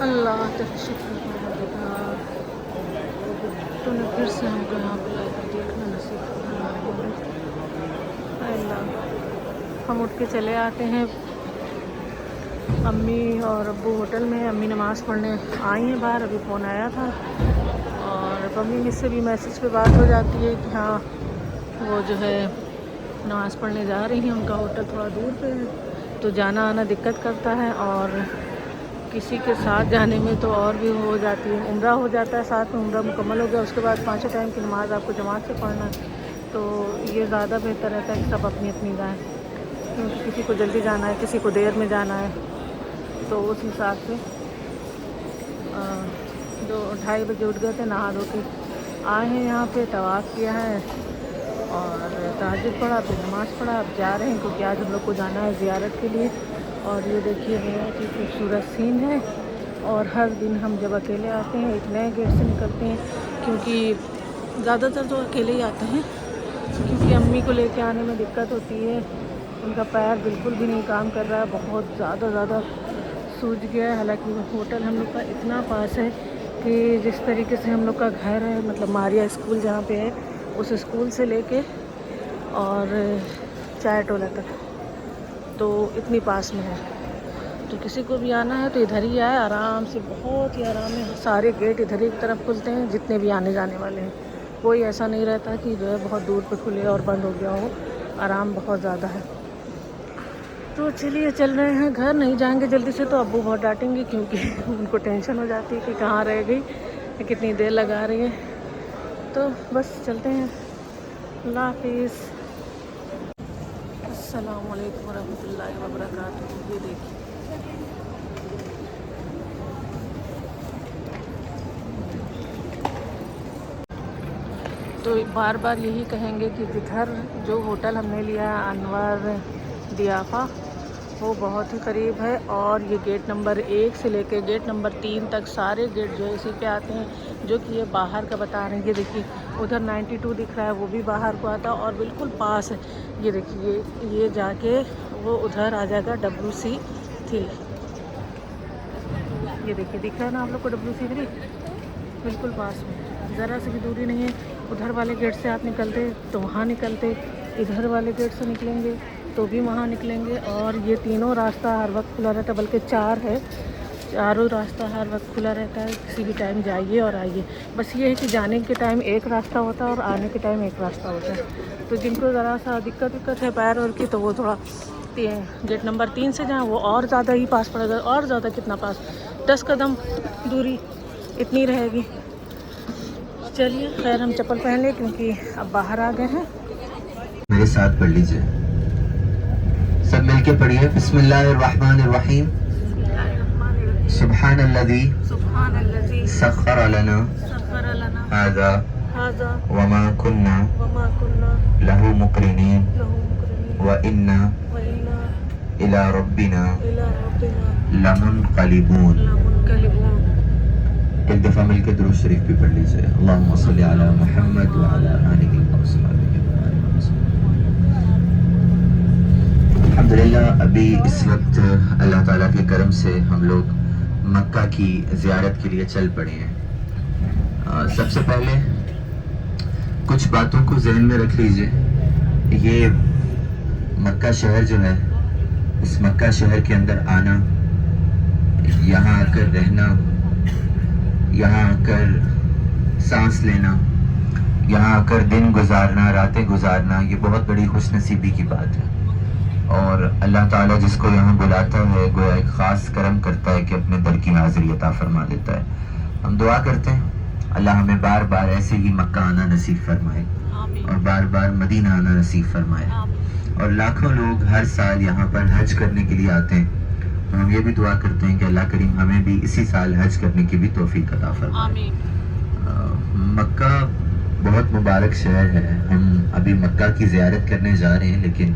اللہ تشکر تو نے پھر سے ہم کو یہاں پہ دیکھنا نصیب فرمائے اللہ۔ ہم اٹھ کے چلے آتے ہیں، امی اور ابو ہوٹل میں، امی نماز پڑھنے آئی ہیں باہر، ابھی فون آیا تھا، اور امی سے بھی میسج پہ بات ہو جاتی ہے کہ ہاں وہ جو ہے نماز پڑھنے جا رہی ہیں، ان کا ہوٹل تھوڑا دور پہ ہے تو جانا آنا دقت کرتا ہے، اور کسی کے ساتھ جانے میں تو اور بھی ہو جاتی ہے، عمرہ ہو جاتا ہے ساتھ میں، عمرہ مکمل ہو گیا، اس کے بعد 5 ٹائم کی نماز آپ کو جماعت سے پڑھنا ہے، تو یہ زیادہ بہتر رہتا ہے کہ سب اپنی اپنی جائیں، کیونکہ کسی کو جلدی جانا ہے، کسی کو دیر میں جانا ہے، تو اس حساب سے 2-2:30 بجے اٹھ گئے تھے، نہا دھو کے آئے ہیں یہاں پہ، طواف کیا ہے اور تہجد پڑھا، پھر نماز پڑھا، اب جا رہے ہیں کیونکہ آج ہم لوگ کو جانا ہے زیارت کے لیے، اور یہ دیکھیے بہت ہی خوبصورت سین ہے، اور ہر دن ہم جب اکیلے آتے ہیں ایک نئے گیٹ سے نکلتے ہیں، کیونکہ زیادہ تر تو اکیلے ہی آتے ہیں، کیونکہ امی کو لے کے آنے میں دقت ہوتی ہے، ان کا پیر بالکل بھی نہیں کام کر رہا ہے، بہت زیادہ سوج گیا ہے، حالانکہ ہوٹل ہم لوگ کا اتنا پاس ہے کہ جس طریقے سے ہم لوگ کا گھر ہے، مطلب ماریہ اسکول جہاں پہ ہے، اس اسکول سے لے کے اور چائے ٹولہ تک تو اتنی پاس میں ہے، تو کسی کو بھی آنا ہے تو ادھر ہی آئے آرام سے، بہت ہی آرام ہے، سارے گیٹ ادھر ہی طرف کھلتے ہیں جتنے بھی آنے جانے والے ہیں، کوئی ایسا نہیں رہتا کہ جو ہے بہت دور پہ کھلے اور بند ہو گیا ہو، آرام بہت زیادہ ہے۔ تو چلیے چل رہے ہیں گھر، نہیں جائیں گے جلدی سے تو ابو بہت ڈانٹیں گے، کیونکہ ان کو ٹینشن ہو جاتی ہے کہ کہاں رہ گئی، کتنی دیر لگا رہی ہے، تو بس چلتے ہیں۔ اللہ حافظ، السلام علیکم ورحمۃ اللہ وبرکاتہ۔ یہ دیکھیے تو بار بار یہی کہیں گے کہ جدھر جو ہوٹل ہم نے لیا ہے انوار ضیافہ، وہ بہت ہی قریب ہے، اور یہ گیٹ نمبر 1 سے لے کے گیٹ نمبر 3 تک سارے گیٹ جو ہے اسی پہ آتے ہیں، جو کہ یہ باہر کا بتا رہے ہیں، یہ دیکھیے ادھر 92 دکھ رہا ہے، وہ بھی باہر کو آتا ہے، اور بالکل پاس ہے، یہ دیکھیے یہ جا کے وہ ادھر آ جائے گا WC3، یہ دیکھیے دکھ رہا ہے نا آپ لوگ کو WC3، بالکل پاس میں، ذرا سی بھی دوری نہیں ہے، ادھر والے گیٹ سے آپ نکلتے تو وہاں نکلتے، ادھر والے گیٹ سے نکلیں گے تو بھی وہاں نکلیں گے، اور یہ تینوں راستہ ہر وقت کھلا رہتا ہے، بلکہ 4 ہے، چاروں راستہ ہر وقت کھلا رہتا ہے، کسی بھی ٹائم جائیے اور آئیے، بس یہ ہے کہ جانے کے ٹائم ایک راستہ ہوتا ہے اور آنے کے ٹائم ایک راستہ ہوتا ہے، تو جن کو ذرا سا دقت ہے پیر اور کی، تو وہ تھوڑا گیٹ نمبر 3 سے جائیں، وہ اور زیادہ ہی پاس پڑے گا، اور زیادہ کتنا پاس، 10 قدم دوری اتنی رہے گی۔ چلیے خیر، ہم چپل پہن لیں کیونکہ اب باہر آ گئے ہیں۔ میرے ساتھ پڑھ لیجئے، سب مل کے پڑھیے، بسم اللہ الرحمن الرحیم، سبحان الذی سخر لنا هذا وما كنا له مقرنین وإنا إلى ربنا لمنقلبون۔ ایک دفعہ مل کے درود شریف بھی پڑھ لیجئے، اللہم صلی علی محمد وعلی آلہ وصحبہ وسلم۔ الحمدللہ ابھی اس وقت اللہ تعالیٰ کے کرم سے ہم لوگ مکہ کی زیارت کے لیے چل پڑے ہیں۔ سب سے پہلے کچھ باتوں کو ذہن میں رکھ لیجئے، یہ مکہ شہر جو ہے، اس مکہ شہر کے اندر آنا، یہاں آ کر رہنا، یہاں آ کر سانس لینا، یہاں آ کر دن گزارنا، راتیں گزارنا، یہ بہت بڑی خوش نصیبی کی بات ہے، اور اللہ تعالیٰ جس کو یہاں بلاتا ہے گویا ایک خاص کرم کرتا ہے کہ اپنے در کی حاضری عطا فرما دیتا ہے۔ ہم دعا کرتے ہیں اللہ ہمیں بار بار ایسے ہی مکہ آنا نصیب فرمائے، اور بار بار مدینہ آنا نصیب فرمائے، اور لاکھوں لوگ ہر سال یہاں پر حج کرنے کے لیے آتے ہیں، تو ہم یہ بھی دعا کرتے ہیں کہ اللہ کریم ہمیں بھی اسی سال حج کرنے کی بھی توفیق عطا فرمائے۔ مکہ بہت مبارک شہر ہے، ہم ابھی مکہ کی زیارت کرنے جا رہے ہیں، لیکن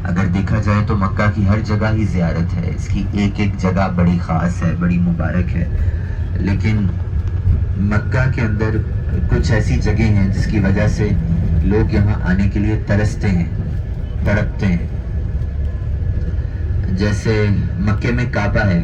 اگر دیکھا جائے تو مکہ کی ہر جگہ ہی زیارت ہے، اس کی ایک ایک جگہ بڑی خاص ہے، بڑی مبارک ہے، لیکن مکہ کے اندر کچھ ایسی جگہ ہیں جس کی وجہ سے لوگ یہاں آنے کے لیے ترستے ہیں، تڑپتے ہیں، جیسے مکے میں کعبہ ہے،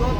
2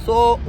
100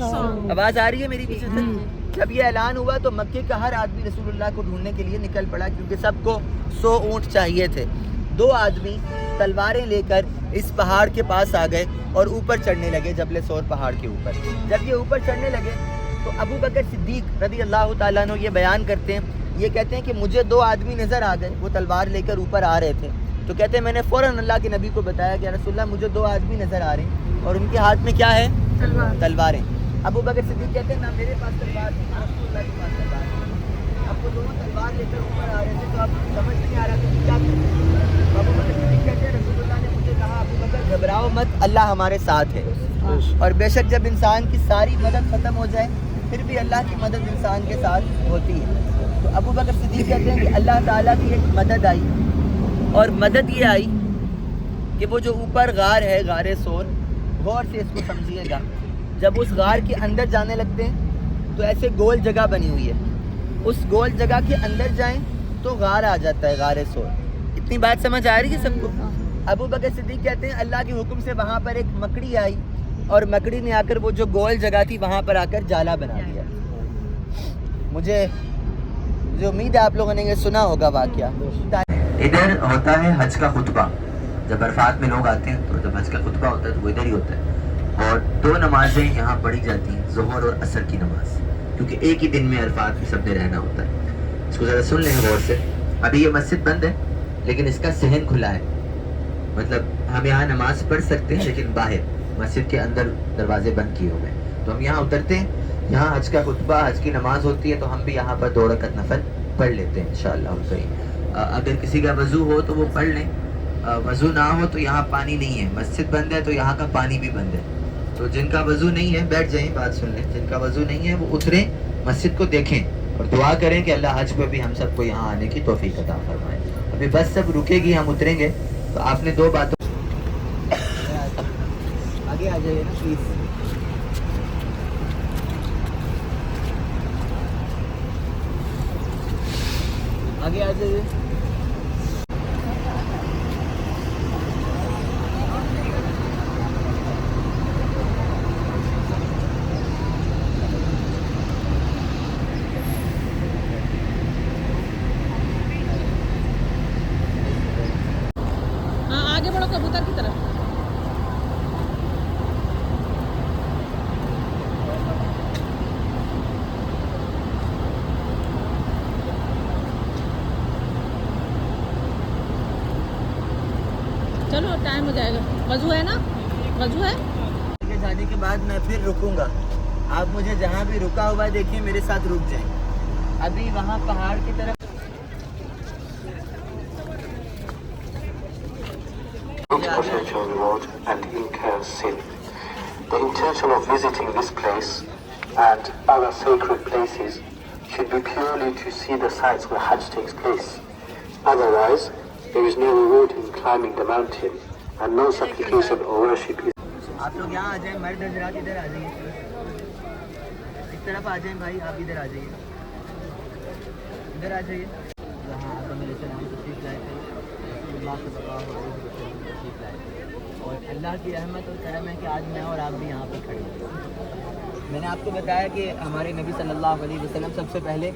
آواز آ رہی ہے میری پیچھے سے؟ جب یہ اعلان ہوا تو مکے کا ہر آدمی رسول اللہ کو ڈھونڈنے کے لیے نکل پڑا، کیونکہ سب کو 100 اونٹ چاہیے تھے۔ 2 آدمی تلواریں لے کر اس پہاڑ کے پاس آ گئے اور اوپر چڑھنے لگے، جبل سور پہاڑ کے اوپر۔ جب یہ اوپر چڑھنے لگے تو ابو بکر صدیق رضی اللہ تعالیٰ عنہ یہ بیان کرتے ہیں، یہ کہتے ہیں کہ مجھے 2 آدمی نظر آ گئے، وہ تلوار لے کر اوپر آ رہے تھے۔ تو کہتے ہیں میں نے فوراً اللہ کے نبی کو بتایا کہ رسول اللہ مجھے 2 آدمی نظر آ رہے ہیں اور ان کے ہاتھ میں کیا ہے؟ تلواریں۔ ابو بکر صدیق کہتے ہیں نہ میرے پاس تلوار تھی نہ رسول اللہ کے پاس تلوار تھی۔ اب وہ دونوں تلوار لے کر اوپر آ رہے تھے تو اب سمجھ نہیں آ رہا کہ کیا کریں۔ ابو بکر صدیق کہتے ہیں رسول اللہ نے مجھے کہا ابو بکر گھبراؤ مت، اللہ ہمارے ساتھ ہے، اور بے شک جب انسان کی ساری مدد ختم ہو جائے پھر بھی اللہ کی مدد انسان کے ساتھ ہوتی ہے۔ تو ابو بکر صدیق کہتے ہیں کہ اللہ تعالیٰ کی ایک مدد آئی، اور مدد یہ آئی کہ وہ جو اوپر غار ہے، غار سور، غور سے اس کو سمجھیے گا، جب اس غار کے اندر جانے لگتے ہیں تو ایسے گول جگہ بنی ہوئی ہے، اس گول جگہ کے اندر جائیں تو غار آ جاتا ہے، غار سور۔ اتنی بات سمجھ آ رہی ہے سب کو؟ ابو بکر صدیق کہتے ہیں اللہ کے حکم سے وہاں پر ایک مکڑی آئی، اور مکڑی نے آ کر وہ جو گول جگہ تھی وہاں پر آ کر جالا بنا دیا۔ مجھے امید ہے آپ لوگوں نے یہ سنا ہوگا واقعہ۔ ادھر ہوتا ہے حج کا خطبہ، جب عرفات میں لوگ آتے ہیں تو جب حج کا خطبہ ہوتا ہے تو وہ ادھر ہی ہوتا ہے، اور 2 نمازیں یہاں پڑھی جاتی ہیں، ظہر اور عصر کی نماز، کیونکہ ایک ہی دن میں عرفات میں سب نے رہنا ہوتا ہے۔ اس کو ذرا سن لیں غور سے۔ ابھی یہ مسجد بند ہے لیکن اس کا صحن کھلا ہے، مطلب ہم یہاں نماز پڑھ سکتے ہیں لیکن باہر مسجد کے اندر دروازے بند کیے ہوئے ہیں، تو ہم یہاں اترتے ہیں، یہاں حج کا خطبہ، حج کی نماز ہوتی ہے، تو ہم بھی یہاں پر 2 رکعت نفل پڑھ لیتے ہیں انشاءاللہ الکریم۔ اگر کسی کا وضو ہو تو وہ پڑھ لیں، وضو نہ ہو تو یہاں پانی نہیں ہے، مسجد بند ہے تو یہاں کا پانی بھی بند ہے، تو جن کا وضو نہیں ہے بیٹھ جائیں، بات سن لیں، جن کا وضو نہیں ہے وہ اتریں، مسجد کو دیکھیں اور دعا کریں کہ اللہ حج پہ بھی ہم سب کو یہاں آنے کی توفیق عطا فرمائے۔ ابھی بس سب رکے گی، ہم اتریں گے، تو آپ نے 2 باتوں آگے آ جائیے نا پلیز۔ آگے آ جائیے۔ ہاں آگے بڑھو کبوتر کی طرف۔ چلو ٹائم ہو جائے گا۔ وضو ہے نا؟ وضو ہے؟ جانے کے بعد میں پھر رکوں گا، آپ مجھے جہاں بھی رکا ہوا دیکھیں میرے ساتھ رک جائیں۔ ابھی وہاں پہاڑ کی طرف Perpetual reward and incur sin. The intention of visiting this place and other sacred places should be purely to see the sites where Hajj takes place. Otherwise, there is no reward in climbing the mountain and no supplication or worship is. آپ لوگ یہاں آ جائیں، مرد حضرات ادھر آ جائیے، اس طرف آ جائیں بھائی، آپ ادھر آ جائیے، ادھر آ جائیے۔ یہاں آدم علیہ السلام تشریف لائے تھے، رسول اللہ صلی اللہ علیہ وسلم تشریف لائے تھے، اور اللہ کی رحمت اور کرم ہے کہ آج میں اور آپ بھی یہاں پہ کھڑے ہیں۔ میں نے آپ کو بتایا کہ ہمارے نبی صلی اللہ علیہ وسلم سب سے پہلے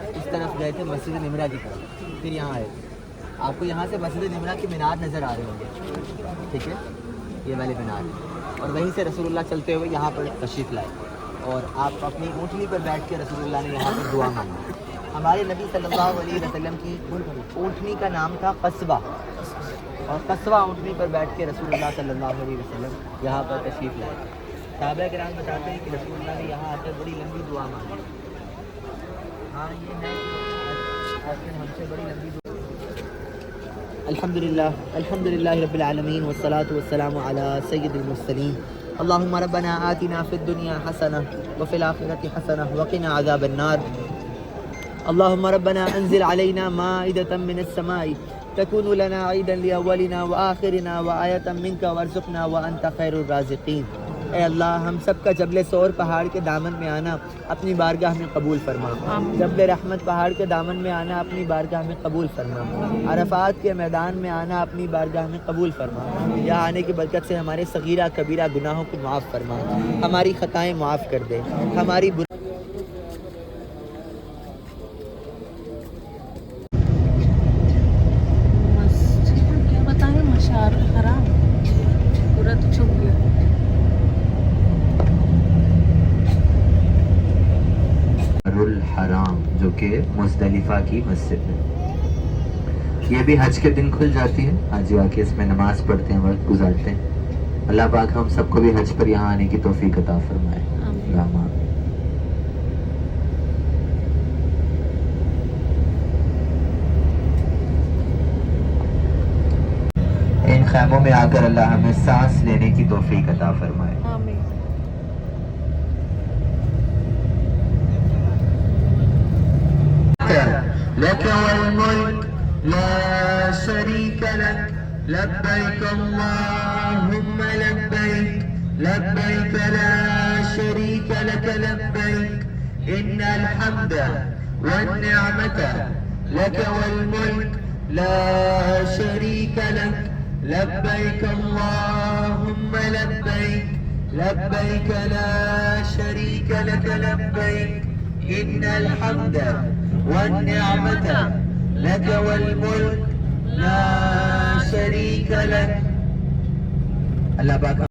اس طرف گئے تھے، مسجد نمرہ کی طرف، پھر یہاں آئے تھے۔ آپ کو یہاں سے مسجد نمرہ کی مینار نظر آ رہے ہوں گے، ٹھیک ہے، یہ والی مینار، اور وہیں سے رسول اللہ چلتے ہوئے یہاں پر تشریف لائے، اور آپ اپنی اونٹنی پر بیٹھ کے رسول اللہ نے یہاں پر دعا مانگی۔ ہمارے نبی صلی اللہ علیہ وسلم کی اونٹنی کا نام تھا قصبہ، اور قصبہ اونٹنی پر بیٹھ کے رسول اللہ صلی اللہ علیہ وسلم یہاں پر تشریف لائے۔ صحابہ کرام بتاتے ہیں کہ رسول اللہ نے یہاں آ کر بڑی لمبی دعا مانگی۔ ہاں یہ ہے کہ ہم سے بڑی لمبی دعا۔ الحمدللہ رب العالمین والصلاة والسلام علی سید المرسلین۔ اللہم ربنا آتنا فی الدنیا حسنہ وفی الآخرۃ حسنہ وقنا عذاب النار۔ اللہم ربنا انزل علینا مائدۃ من السماء تکون لنا عیدا لأولنا وآخرنا وآیۃ منک وارزقنا وانت خیر الرازقین۔ اے اللہ ہم سب کا جبل سور پہاڑ کے دامن میں آنا اپنی بارگاہ میں قبول فرما. جبل رحمت پہاڑ کے دامن میں آنا اپنی بارگاہ میں قبول فرما. عرفات کے میدان میں آنا اپنی بارگاہ میں قبول فرما. یہاں آنے کی برکت سے ہمارے صغیرہ کبیرہ گناہوں کو معاف فرما, ہماری خطائیں معاف کر دے, ہماری کیا بتائیں, مشعر الحرام پورا تو چھپ گیا. الحرام جو کہ مزدلفہ کی مسجد ہے, یہ بھی حج کے دن کھل جاتی ہے. حاجی آ کے اس میں نماز پڑھتے ہیں, وقت گزارتے ہیں. اللہ پاک ہم سب کو بھی حج پر یہاں آنے کی توفیق عطا فرمائے. آمین. ان خیموں میں آ کر اللہ ہمیں سانس لینے کی توفیق عطا فرمائے. آمین. لك والملك لا شريك لك لبيك اللهم لبيك لبيك لا شريك لك لبيك إن الحمد والنعمة لك والملك لا شريك لك لبيك اللهم لبيك لبيك لا شريك لك لبيك إن الحمد والنعمة لك والملك لا شريك لك. اللہ پاک